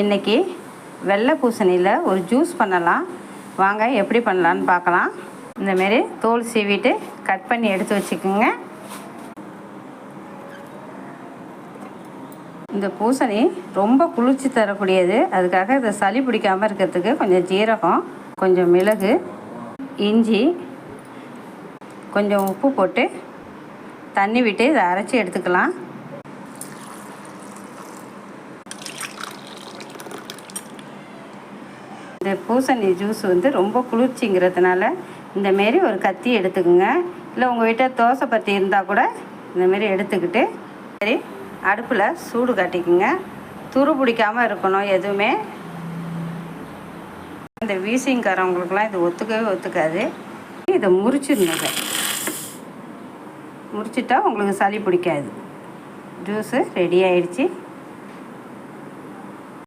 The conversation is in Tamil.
இன்றைக்கி வெள்ளை பூசணியில் ஒரு ஜூஸ் பண்ணலாம். வாங்க எப்படி பண்ணலான்னு பார்க்கலாம். இந்தமாரி தோல் சீவிட்டு கட் பண்ணி எடுத்து வச்சுக்கோங்க. இந்த பூசணி ரொம்ப குளிர்ச்சி தரக்கூடியது. அதுக்காக இதை சளி பிடிக்காமல் இருக்கிறதுக்கு கொஞ்சம் ஜீரகம், கொஞ்சம் மிளகு, இஞ்சி, கொஞ்சம் உப்பு போட்டு தண்ணி விட்டு இதை அரைச்சி எடுத்துக்கலாம். இந்த பூசணி ஜூஸ் ரொம்ப குளிர்ச்சிங்கிறதுனால இந்தமாரி ஒரு கத்தி எடுத்துக்கோங்க. இல்லை உங்கள் வீட்டில் தோசை பற்றி இருந்தால் கூட இந்தமாரி எடுத்துக்கிட்டு சரி அடுப்பில் சூடு காட்டிக்குங்க. துரு பிடிக்காமல் இருக்கணும் எதுவுமே. இந்த வீசிங்காரவங்களுக்குலாம் இது ஒத்துக்காது. இதை முறிச்சிருந்தது, முறிச்சிட்டா உங்களுக்கு சளி பிடிக்காது. ஜூஸு ரெடி ஆயிடுச்சு.